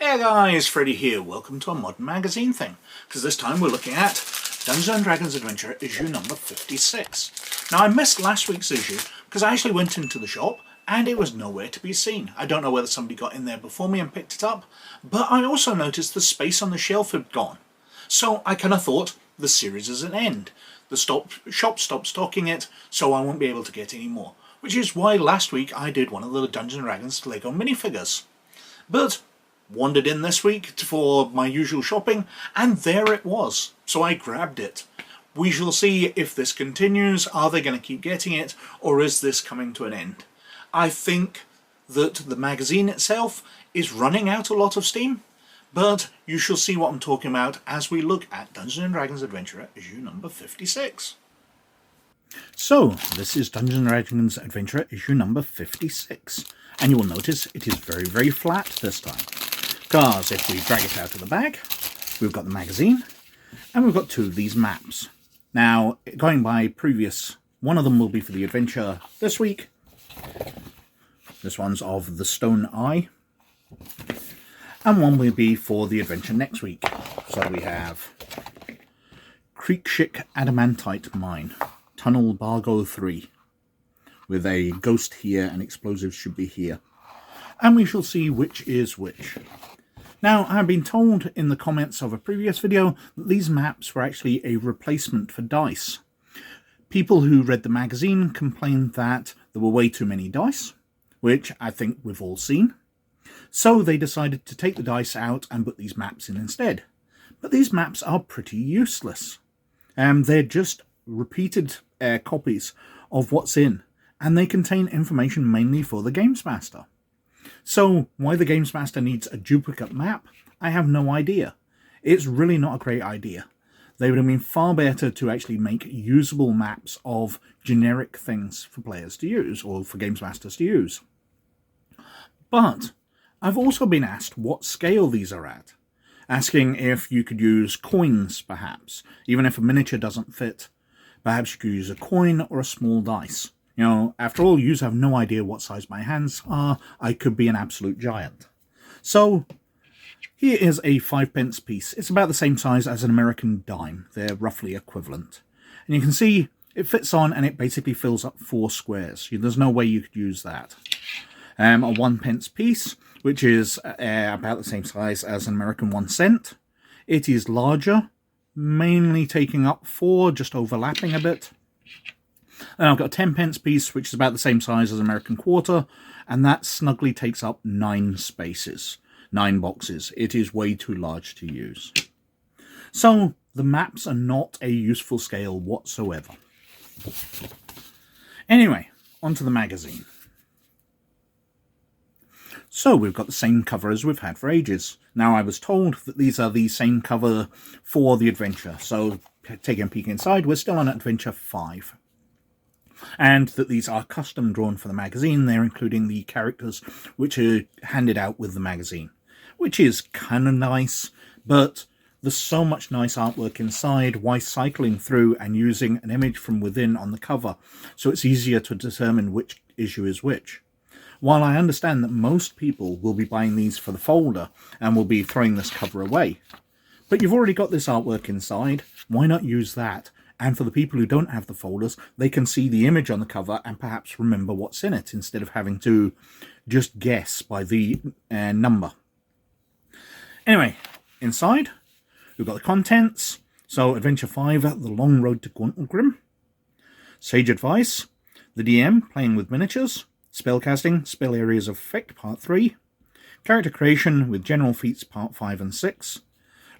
Hey guys, Freddy here. Welcome to a modern magazine thing, because this time we're looking at Dungeons & Dragons Adventurer issue number 56. Now I missed last week's issue because I actually went into the shop and it was nowhere to be seen. I don't know whether somebody got in there before me and picked it up, but I also noticed the space on the shelf had gone. So I kind of thought the series is an end. The shop stopped stocking it, so I won't be able to get any more. Which is why last week I did one of the Dungeons & Dragons Lego minifigures. But wandered in this week for my usual shopping, and there it was, so I grabbed it. We shall see if this continues. Are they going to keep getting it, or is this coming to an end? I think that the magazine itself is running out a lot of steam, but you shall see what I'm talking about as we look at Dungeons & Dragons Adventurer issue number 56. So, this is Dungeons & Dragons Adventurer issue number 56, and you will notice it is very, very flat this time. Because if we drag it out of the bag, we've got the magazine, and we've got two of these maps. Now, going by previous, one of them will be for the adventure this week. This one's of the Stone Eye. And one will be for the adventure next week. So we have Creekshik Adamantite Mine, Tunnel Bargo 3, with a ghost here and explosives should be here. And we shall see which is which. Now, I've been told in the comments of a previous video that these maps were actually a replacement for dice. People who read the magazine complained that there were way too many dice, which I think we've all seen. So they decided to take the dice out and put these maps in instead. But these maps are pretty useless. They're just repeated copies of what's in, and they contain information mainly for the Games Master. So, why the Games Master needs a duplicate map, I have no idea. It's really not a great idea. They would have been far better to actually make usable maps of generic things for players to use, or for Games Masters to use. But, I've also been asked what scale these are at. Asking if you could use coins, perhaps. Even if a miniature doesn't fit, perhaps you could use a coin or a small dice. You know, after all, you have no idea what size my hands are. I could be an absolute giant. So, here is a 5p piece. It's about the same size as an American dime. They're roughly equivalent. And you can see it fits on and it basically fills up 4 squares. There's no way you could use that. A 1p piece, which is about the same size as an American 1 cent. It is larger, mainly taking up 4, just overlapping a bit. And I've got a 10p piece, which is about the same size as an American quarter, and that snugly takes up 9 spaces, 9 boxes. It is way too large to use. So, the maps are not a useful scale whatsoever. Anyway, onto the magazine. So, we've got the same cover as we've had for ages. Now, I was told that these are the same cover for the adventure, so taking a peek inside, we're still on Adventure 5. And that these are custom drawn for the magazine. They're including the characters which are handed out with the magazine, which is kind of nice, but there's so much nice artwork inside. Why cycling through and using an image from within on the cover so it's easier to determine which issue is which? While I understand that most people will be buying these for the folder and will be throwing this cover away, but you've already got this artwork inside, why not use that? And for the people who don't have the folders, they can see the image on the cover and perhaps remember what's in it instead of having to just guess by the number. Anyway, inside, we've got the contents. So, Adventure 5, The Long Road to Gauntlegrim. Sage Advice, the DM, Playing with Miniatures. Spellcasting, Spell Areas of Effect, Part 3. Character Creation with General Feats, Part 5 and 6.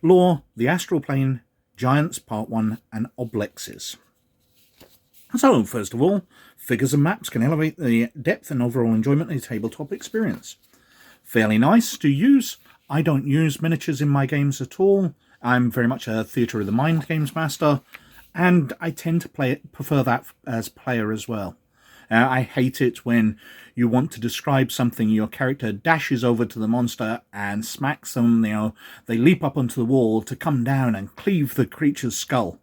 Lore, The Astral Plane, Giants, Part 1, and Oblexes. So, first of all, figures and maps can elevate the depth and overall enjoyment of the tabletop experience. Fairly nice to use. I don't use miniatures in my games at all. I'm very much a Theatre of the Mind Games Master, and I tend to prefer that as player as well. I hate it when you want to describe something, your character dashes over to the monster and smacks them, they leap up onto the wall to come down and cleave the creature's skull.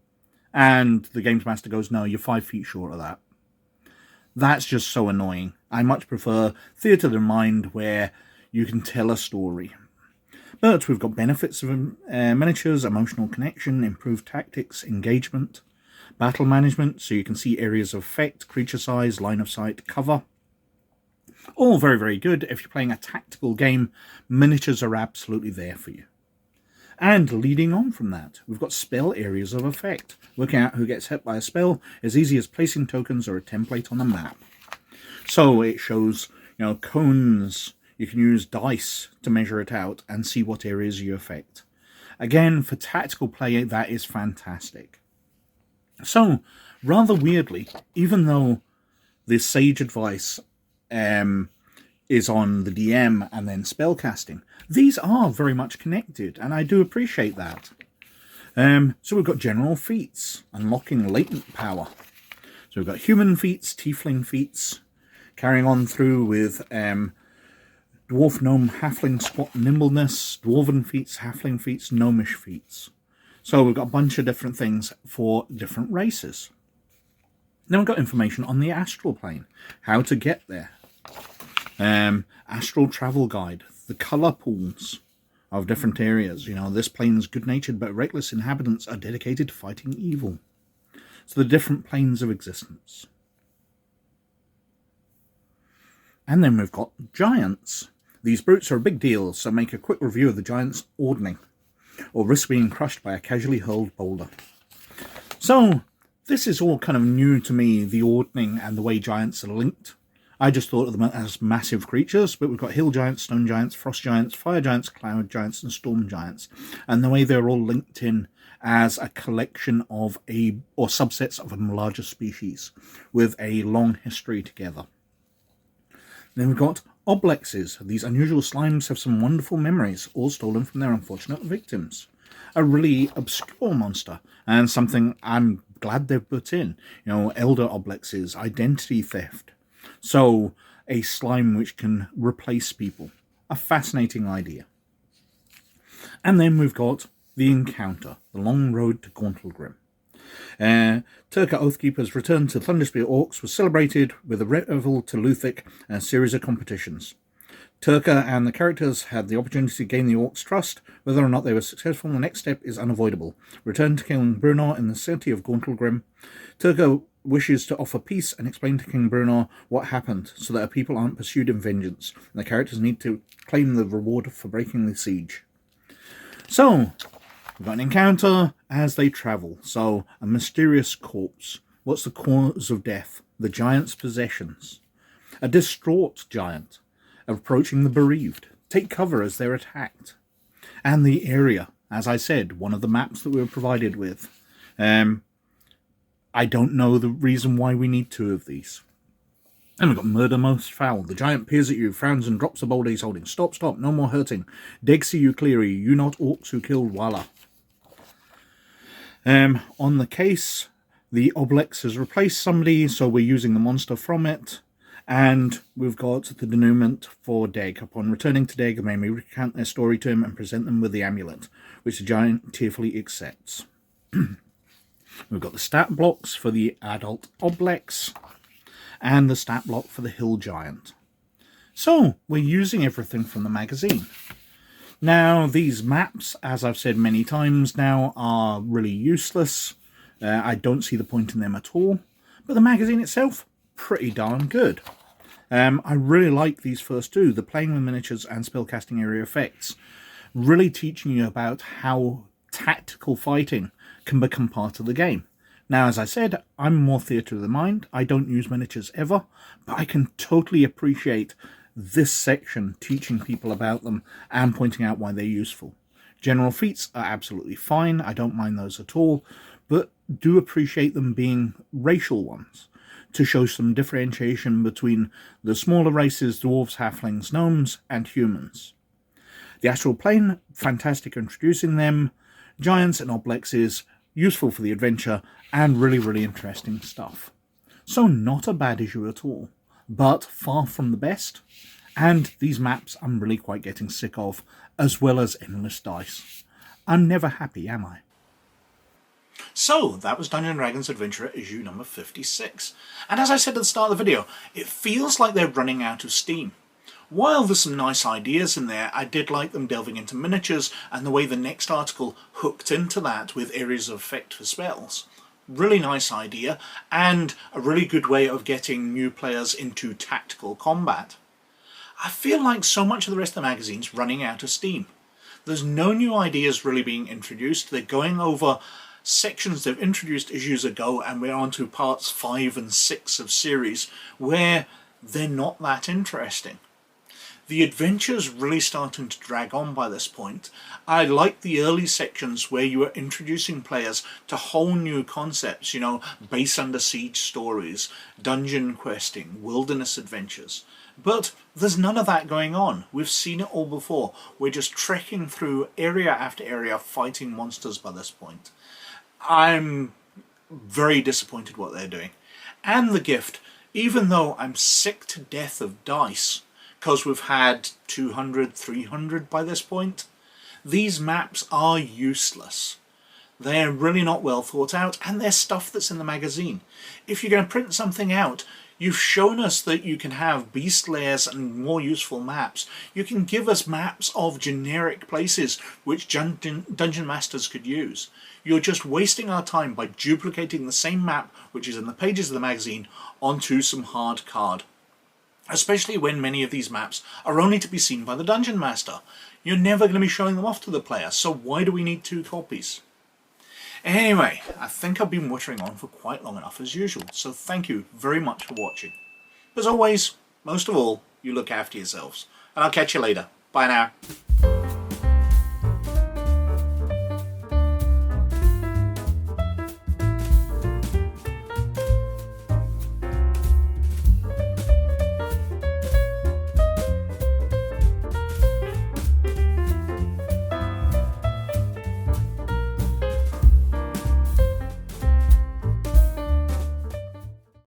And the Games Master goes, no, you're 5 feet short of that. That's just so annoying. I much prefer Theatre of the Mind where you can tell a story. But we've got benefits of miniatures, emotional connection, improved tactics, engagement, battle management, so you can see areas of effect, creature size, line of sight, cover. All very, very good. If you're playing a tactical game, miniatures are absolutely there for you. And leading on from that, we've got spell areas of effect. Working out who gets hit by a spell is easy as placing tokens or a template on the map. So it shows, cones. You can use dice to measure it out and see what areas you affect. Again, for tactical play, that is fantastic. So, rather weirdly, even though the sage advice is on the DM and then spellcasting, these are very much connected, and I do appreciate that. So we've got general feats, unlocking latent power. So we've got human feats, tiefling feats, carrying on through with dwarf, gnome, halfling, squat, nimbleness, dwarven feats, halfling feats, gnomish feats. So we've got a bunch of different things for different races. Then we've got information on the astral plane, how to get there. Astral travel guide, the colour pools of different areas. This plane's good-natured but reckless inhabitants are dedicated to fighting evil. So the different planes of existence. And then we've got giants. These brutes are a big deal, so make a quick review of the giant's ordning, or risk being crushed by a casually hurled boulder. So this is all kind of new to me, the ordning and the way giants are linked. I just thought of them as massive creatures, but we've got hill giants, stone giants, frost giants, fire giants, cloud giants, and storm giants. And the way they're all linked in as a collection of or subsets of a larger species with a long history together. Then we've got oblexes. These unusual slimes have some wonderful memories, all stolen from their unfortunate victims. A really obscure monster, and something I'm glad they've put in. Elder oblexes, identity theft. So, a slime which can replace people. A fascinating idea. And then we've got the encounter, the long road to Gauntlegrim. Turka Oathkeepers' return to Thunderspear Orcs was celebrated with a revel to Luthic and a series of competitions. Turka and the characters had the opportunity to gain the Orcs' trust. Whether or not they were successful, the next step is unavoidable. Return to King Brunor in the city of Gauntlegrim. Turka wishes to offer peace and explain to King Brunor what happened so that our people aren't pursued in vengeance, and the characters need to claim the reward for breaking the siege. So, we've got an encounter as they travel. So, a mysterious corpse. What's the cause of death? The giant's possessions. A distraught giant approaching the bereaved. Take cover as they're attacked. And the area, as I said, one of the maps that we were provided with. I don't know the reason why we need two of these. And we've got Murder Most Foul. The giant peers at you, frowns and drops the boulder he's holding. Stop, stop, no more hurting. Degsi you cleary, you not orcs who killed Walla. On the case, the Oblex has replaced somebody, so we're using the monster from it. And we've got the denouement for Deg. Upon returning to Deg, may we recount their story to him and present them with the amulet, which the giant tearfully accepts. We've got the stat blocks for the adult Oblex and the stat block for the hill giant. So, we're using everything from the magazine. Now, these maps, as I've said many times now, are really useless. I don't see the point in them at all. But the magazine itself, pretty darn good. I really like these first two, the playing with miniatures and spellcasting area effects. Really teaching you about how tactical fighting can become part of the game. Now, as I said, I'm more theatre of the mind. I don't use miniatures ever, but I can totally appreciate this section teaching people about them and pointing out why they're useful. General feats are absolutely fine. I don't mind those at all, but do appreciate them being racial ones to show some differentiation between the smaller races, dwarves, halflings, gnomes, and humans. The astral plane, fantastic introducing them. Giants and oblexes, useful for the adventure, and really, really interesting stuff. So not a bad issue at all, but far from the best. And these maps I'm really quite getting sick of, as well as endless dice. I'm never happy, am I? So, that was Dungeons & Dragons Adventurer issue number 56. And as I said at the start of the video, it feels like they're running out of steam. While there's some nice ideas in there, I did like them delving into miniatures and the way the next article hooked into that with areas of effect for spells. Really nice idea, and a really good way of getting new players into tactical combat. I feel like so much of the rest of the magazine's running out of steam. There's no new ideas really being introduced. They're going over sections they've introduced issues ago, and we're on to parts 5 and 6 of series where they're not that interesting. The adventure's really starting to drag on by this point. I like the early sections where you are introducing players to whole new concepts, you know, base under siege stories, dungeon questing, wilderness adventures. But there's none of that going on. We've seen it all before. We're just trekking through area after area fighting monsters by this point. I'm very disappointed what they're doing. And the gift, even though I'm sick to death of dice, because we've had 200, 300 by this point, these maps are useless. They're really not well thought out, and they're stuff that's in the magazine. If you're going to print something out, you've shown us that you can have beast layers and more useful maps. You can give us maps of generic places which dungeon masters could use. You're just wasting our time by duplicating the same map which is in the pages of the magazine onto some hard card. Especially when many of these maps are only to be seen by the dungeon master. You're never going to be showing them off to the player, so why do we need 2 copies? Anyway, I think I've been wittering on for quite long enough as usual, so thank you very much for watching. As always, most of all, you look after yourselves, and I'll catch you later. Bye now.